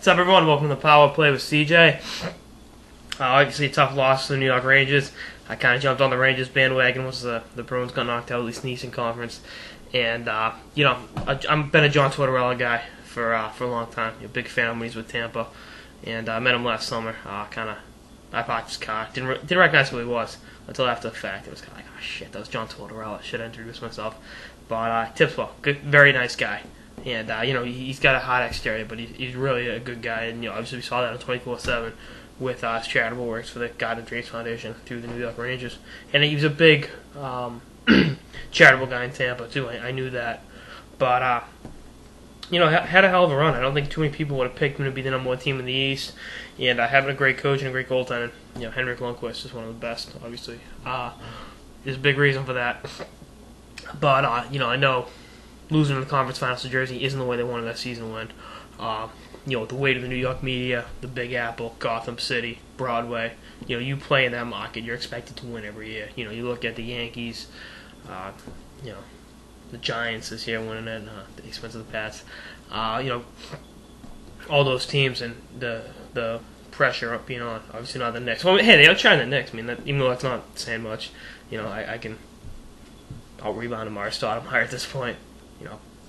What's up, everyone? Welcome to the Power Play with CJ. Obviously, a tough loss to the New York Rangers. I kind of jumped on the Rangers bandwagon once the Bruins got knocked out of the East Eastern Conference. And, I've been a John Tortorella guy for a long time. A big fan of him when he's with Tampa. And I met him last summer. I parked his car. Didn't recognize who he was until after the fact. It was kind of like, oh shit, that was John Tortorella. I should have introduced myself. But tips well. Good, very nice guy. And, he's got a hot exterior, but he's really a good guy. And, obviously we saw that on 24/7 with his charitable works for the God and Dreams Foundation through the New York Rangers. And he was a big charitable guy in Tampa, too. I knew that. But, had a hell of a run. I don't think too many people would have picked him to be the number one team in the East. And having a great coach and a great goaltender, Henrik Lundqvist is one of the best, obviously. There's a big reason for that. But, I know losing in the conference finals to Jersey isn't the way they wanted that season to win. The weight of the New York media, the Big Apple, Gotham City, Broadway. You play in that market, you're expected to win every year. You look at the Yankees, the Giants this year winning it at the expense of the Pats. All those teams and the pressure up being on. Obviously not the Knicks. Well, hey, they outshine the Knicks. I mean, even though that's not saying much, I can out-rebound them or start them higher at this point.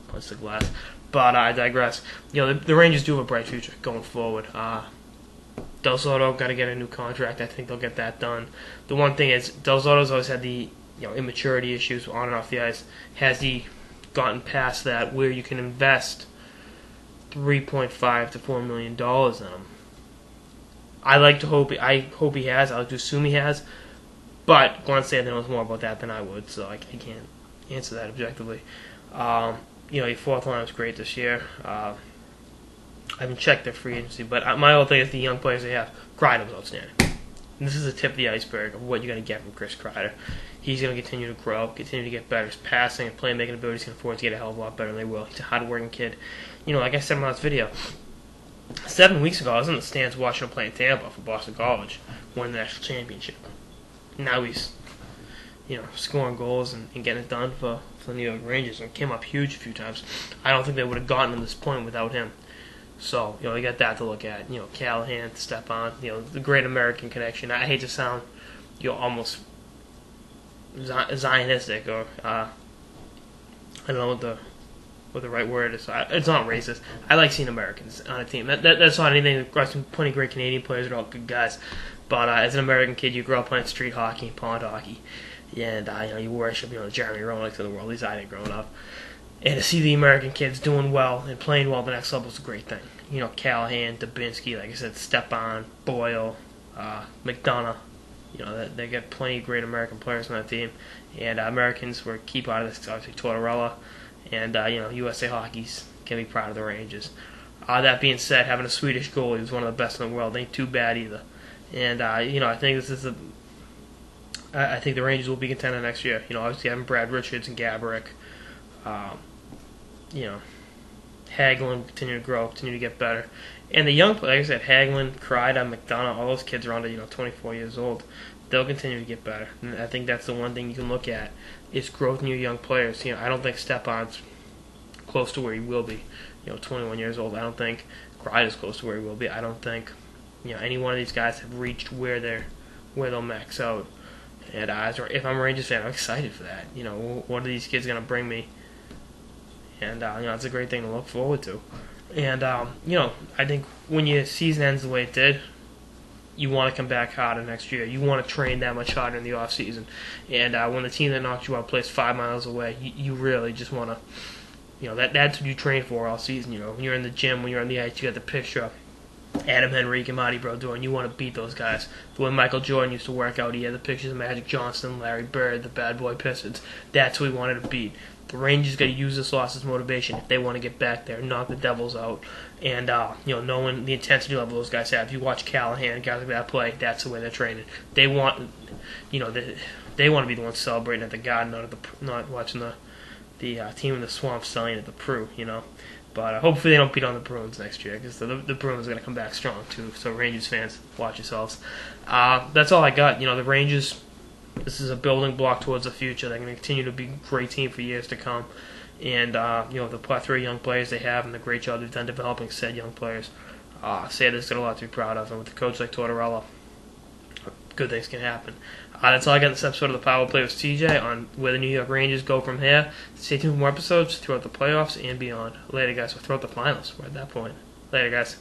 Punch the glass. But I digress. The Rangers do have a bright future going forward. Del Zotto got to get a new contract. I think they'll get that done. The one thing is, Del Zotto's always had the immaturity issues on and off the ice. Has he gotten past that where you can invest $3.5 to $4 million in him? I hope he has. I like to assume he has. But Glenn Stanton knows more about that than I would, so I can't answer that objectively. Your fourth line was great this year. I haven't checked their free agency, but my whole thing is the young players they have. Kreider was outstanding. And this is the tip of the iceberg of what you're going to get from Chris Kreider. He's going to continue to grow, continue to get better. His passing and playmaking abilities can afford to get a hell of a lot better than they will. He's a hard-working kid. Like I said in my last video, 7 weeks ago I was in the stands watching him play in Tampa for Boston College, winning the national championship. Now he's scoring goals and getting it done for the New York Rangers, and came up huge a few times. I don't think they would have gotten to this point without him. So, you got that to look at. Callahan, Stepan, the great American connection. I hate to sound, almost Zionistic, or I don't know what the right word is. It's not racist. I like seeing Americans on a team. That's not anything. There's plenty of great Canadian players. They're all good guys. But as an American kid, you grow up playing street hockey and pond hockey. And you worship the Jeremy Roenick of the world. At least I did growing up. And to see the American kids doing well and playing well at the next level is a great thing. Callahan, Dubinsky, like I said, Stepan, Boyle, McDonough. They got plenty of great American players on that team. And Americans were a key part of this. Obviously, Tortorella. And, USA Hockey's can be proud of the Rangers. That being said, having a Swedish goalie who's one of the best in the world ain't too bad either. And, I think this is I think the Rangers will be contender next year. Obviously having Brad Richards and Gaborik. Hagelin continue to grow, continue to get better. And the young players, like I said, Hagelin, Kreider, McDonough, all those kids are under 24 years old. They'll continue to get better. And I think that's the one thing you can look at is growth in your young players. I don't think Stepan's close to where he will be. 21 years old. I don't think Kreider's close to where he will be. I don't think any one of these guys have reached where they'll max out. And if I'm a Rangers fan, I'm excited for that. What are these kids going to bring me? And, it's a great thing to look forward to. And, I think when your season ends the way it did, you want to come back harder next year. You want to train that much harder in the off season. And when the team that knocks you out plays 5 miles away, you really just want to, that's what you train for all season. When you're in the gym, when you're on the ice, you got the picture of Adam Henrique and Marty Brodeur, and you want to beat those guys. The way Michael Jordan used to work out, he had the pictures of Magic Johnson, Larry Bird, the Bad Boy Pistons. That's who he wanted to beat. The Rangers got to use this loss as motivation if they want to get back there, knock the Devils out, and knowing the intensity level those guys have. If you watch Callahan, guys like that play, that's the way they're training. They want, they want to be the ones celebrating at the Garden, not watching the team in the swamp selling at the Prue. But hopefully they don't beat on the Bruins next year, because the Bruins are going to come back strong too. So Rangers fans, watch yourselves. That's all I got. The Rangers. This is a building block towards the future. They're going to continue to be a great team for years to come. And, the plethora of young players they have and the great job they've done developing said young players. Sanders got a lot to be proud of, and with a coach like Tortorella, good things can happen. That's all I got in this episode of the Power Play with CJ on where the New York Rangers go from here. Stay tuned for more episodes throughout the playoffs and beyond. Later, guys. Or throughout the finals. We're at that point. Later, guys.